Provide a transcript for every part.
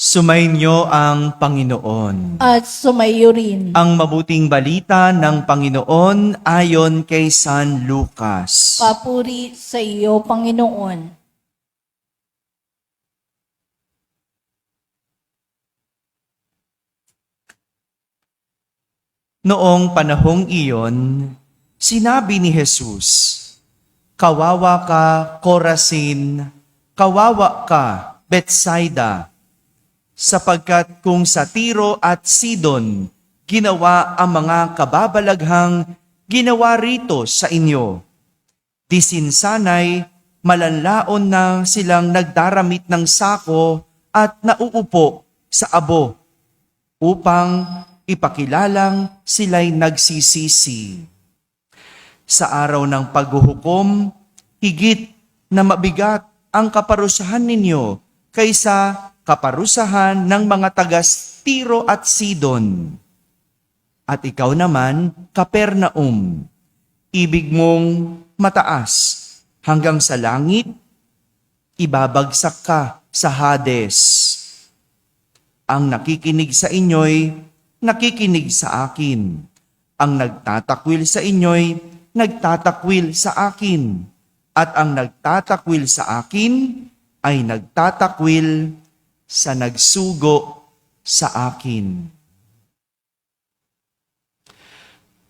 Sumainyo ang Panginoon. At sumayo rin. Ang mabuting balita ng Panginoon ayon kay San Lucas. Papuri sa iyo, Panginoon. Noong panahong iyon, sinabi ni Jesus, "Kawawa ka, Corazin, kawawa ka, Betsaida, sapagkat kung sa Tiro at Sidon ginawa ang mga kababalaghang ginawa rito sa inyo, di sinsanay malanlaon na silang nagdaramit ng sako at nauupo sa abo upang ipakilalang sila'y nagsisisi. Sa araw ng paghuhukom, higit na mabigat ang kaparusahan ninyo kaysa kaparusahan ng mga taga-Tiro at Sidon. At ikaw naman, Capernaum, ibig mong mataas hanggang sa langit, ibabagsak ka sa Hades. Ang nakikinig sa inyo'y nakikinig sa akin. Ang nagtatakwil sa inyo'y nagtatakwil sa akin. At ang nagtatakwil sa akin ay nagtatakwil sa nagsugo sa akin."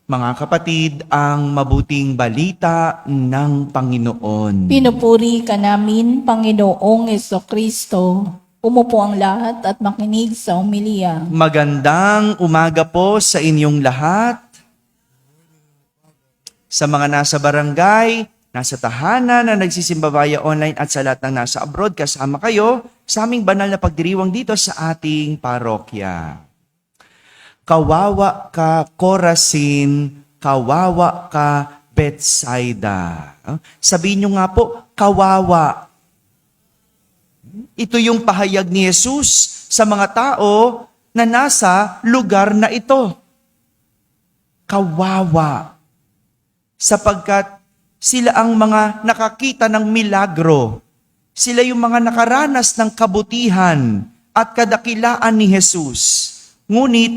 Mga kapatid, ang mabuting balita ng Panginoon. Pinupuri ka namin, Panginoong Jesucristo. Umupo ang lahat at makinig sa homilya. Magandang umaga po sa inyong lahat. Sa mga nasa barangay, nasa tahanan na nagsisimba via online at sa lahat ng nasa abroad, kasama kayo sa aming banal na pagdiriwang dito sa ating parokya. Kawawa ka, Corazin, kawawa ka, Betsaida. Sabihin nyo nga po, kawawa. Ito yung pahayag ni Jesus sa mga tao na nasa lugar na ito. Kawawa. Sapagkat sila ang mga nakakita ng milagro. Sila yung mga nakaranas ng kabutihan at kadakilaan ni Jesus. Ngunit,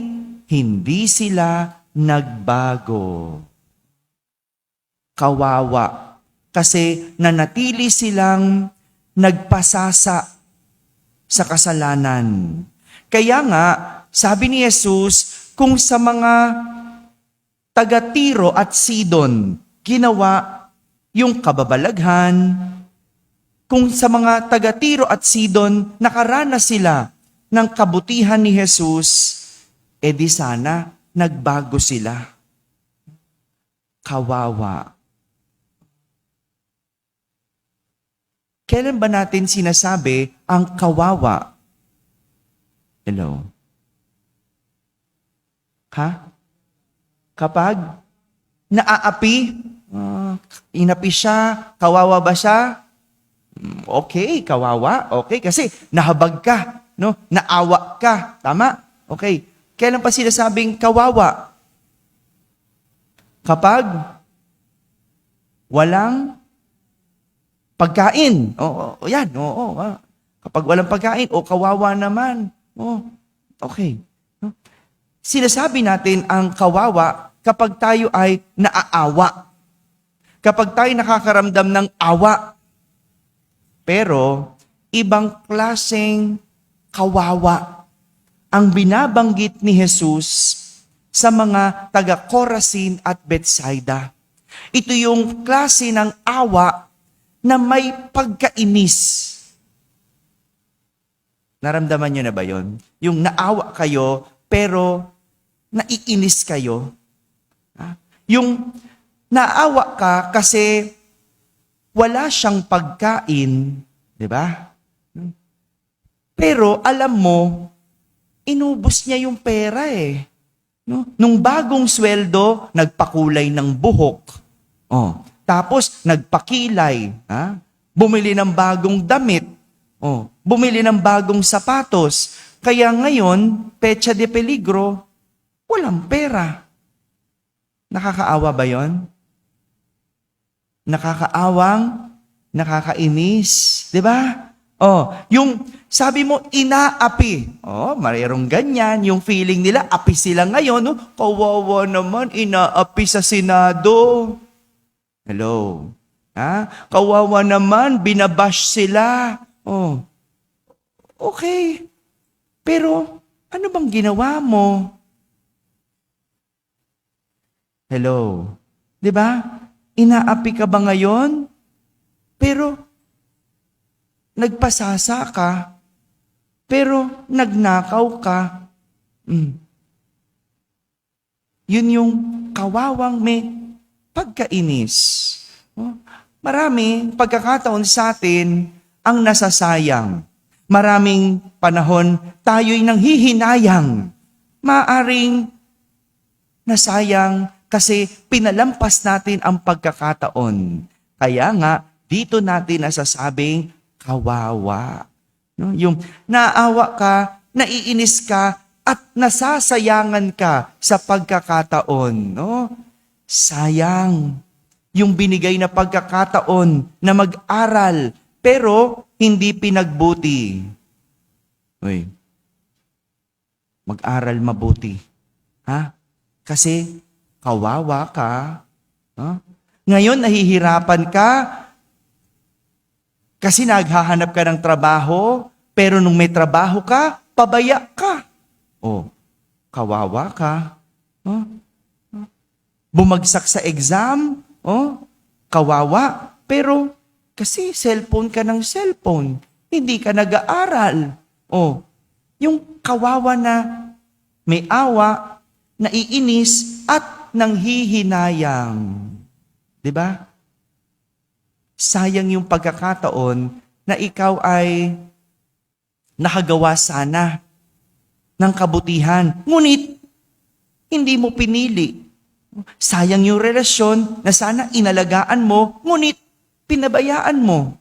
hindi sila nagbago. Kawawa. Kasi nanatili silang nagpasasa sa kasalanan. Kaya nga, sabi ni Jesus, kung sa mga taga-Tiro at Sidon ginawa yung kababalaghan, kung sa mga taga-Tiro at Sidon nakaranas sila ng kabutihan ni Jesus, di sana nagbago sila. Kawawa. Kailan ba natin sinasabi ang kawawa? Hello? Ha? Kapag naaapi, inapi siya, kawawa ba siya? Okay, kawawa. Okay, kasi nahabag ka, no? Naawa ka. Tama? Okay. Kailan pa sinasabing kawawa? Kapag walang pagkain. Yan. Kapag walang pagkain, kawawa naman. Okay. Sinasabi natin ang kawawa kapag tayo ay naaawa. Kapag tayo nakakaramdam ng awa. Pero, ibang klaseng kawawa ang binabanggit ni Jesus sa mga taga-Corazin at Betsaida. Ito yung klase ng awa na may pagkainis. Naramdaman nyo na ba yon? Yung naawa kayo, pero naiinis kayo. Yung naawa ka kasi wala siyang pagkain, di ba? Pero alam mo, inubos niya yung pera eh. No? Nung bagong sweldo, nagpakulay ng buhok. Tapos, nagpakilay. Bumili ng bagong damit. Bumili ng bagong sapatos. Kaya ngayon, pecha de peligro, walang pera. Nakakaawa ba yon? Nakakaawang, nakakainis. Di ba? Oh, yung sabi mo, inaapi. Oh, mayroong ganyan. Yung feeling nila, api sila ngayon. No? Kawawa naman, inaapi sa Senado. Hello. Ha? Kawawa naman, binabash sila. Oh, okay. Pero, ano bang ginawa mo? Hello. 'Di ba? Inaapi ka ba ngayon? Pero, nagpasasa ka. Pero, nagnakaw ka. Yun yung kawawang may pagkainis. Oh, marami pagkakataon sa atin ang nasasayang. Maraming panahon tayo'y nanghihinayang. Maaring nasayang kasi pinalampas natin ang pagkakataon. Kaya nga, dito natin nasasabing kawawa. No? Yung naawa ka, naiinis ka, at nasasayangan ka sa pagkakataon. No? Sayang yung binigay na pagkakataon na mag-aral, pero hindi pinagbuti. Uy, mag-aral mabuti. Ha? Kasi kawawa ka. Ha? Ngayon, nahihirapan ka kasi naghahanap ka ng trabaho, pero nung may trabaho ka, pabaya ka. Oh, kawawa ka. Oh, bumagsak sa exam, oh, kawawa. Pero kasi cellphone ka ng cellphone, hindi ka nag-aaral. Oh, yung kawawa na may awa, naiinis at nanghihinayang. 'Di ba? Sayang yung pagkakataon na ikaw ay nakagawa sana ng kabutihan. Ngunit, hindi mo pinili. Sayang yung relasyon na sana inalagaan mo, ngunit pinabayaan mo.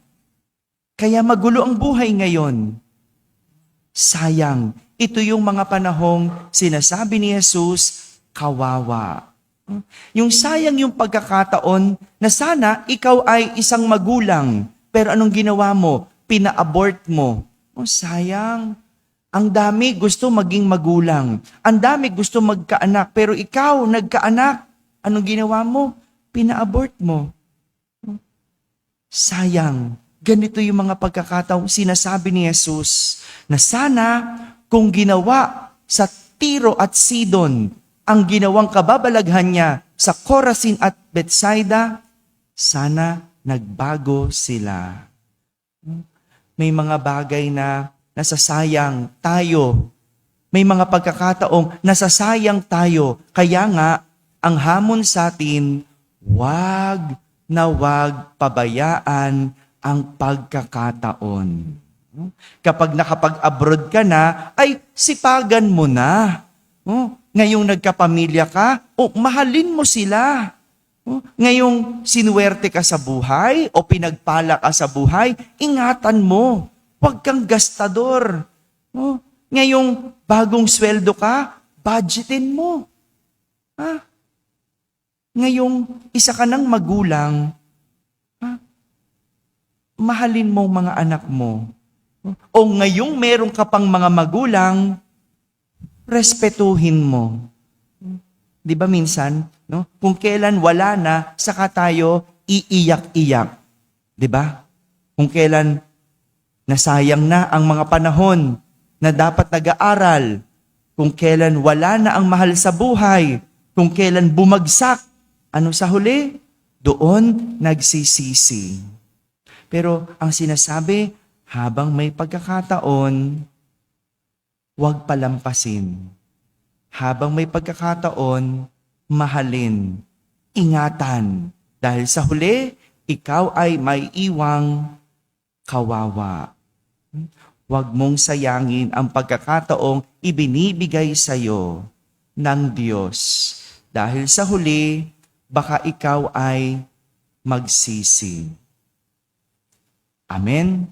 Kaya magulo ang buhay ngayon. Sayang. Ito yung mga panahong sinasabi ni Jesus, kawawa. Yung sayang yung pagkakataon na sana ikaw ay isang magulang, pero anong ginawa mo? Pina-abort mo. Oh, sayang. Ang dami gusto maging magulang. Ang dami gusto magkaanak, pero ikaw nagkaanak. Anong ginawa mo? Pina-abort mo. Sayang. Ganito yung mga pagkakataong sinasabi ni Jesus na sana kung ginawa sa Tiro at Sidon ang ginawang kababalaghan niya sa Corazin at Bethsaida, sana nagbago sila. May mga bagay na nasasayang tayo. May mga pagkakataong nasasayang tayo. Kaya nga, ang hamon sa atin, wag na wag pabayaan ang pagkakataon. Kapag nakapag-abroad ka na, ay sipagan mo na. Ngayong nagkapamilya ka, mahalin mo sila. Ngayong sinuwerte ka sa buhay o pinagpala ka sa buhay, ingatan mo. Huwag kang gastador. Ngayong bagong sweldo ka, budgetin mo. Ngayong isa ka ng magulang, mahalin mo mga anak mo. O ngayong meron ka pang mga magulang, respetuhin mo. Di ba minsan, no? Kung kailan wala na, saka tayo iiyak-iyak. Di ba? Kung kailan nasayang na ang mga panahon na dapat nag-aaral, kung kailan wala na ang mahal sa buhay, kung kailan bumagsak, ano sa huli? Doon nagsisisi. Pero ang sinasabi, habang may pagkakataon, huwag palampasin. Habang may pagkakataon, mahalin, ingatan. Dahil sa huli, ikaw ay may iwang kawawa. Huwag mong sayangin ang pagkakataong ibinibigay sa iyo ng Diyos. Dahil sa huli, baka ikaw ay magsisi. Amen?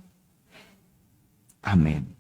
Amen.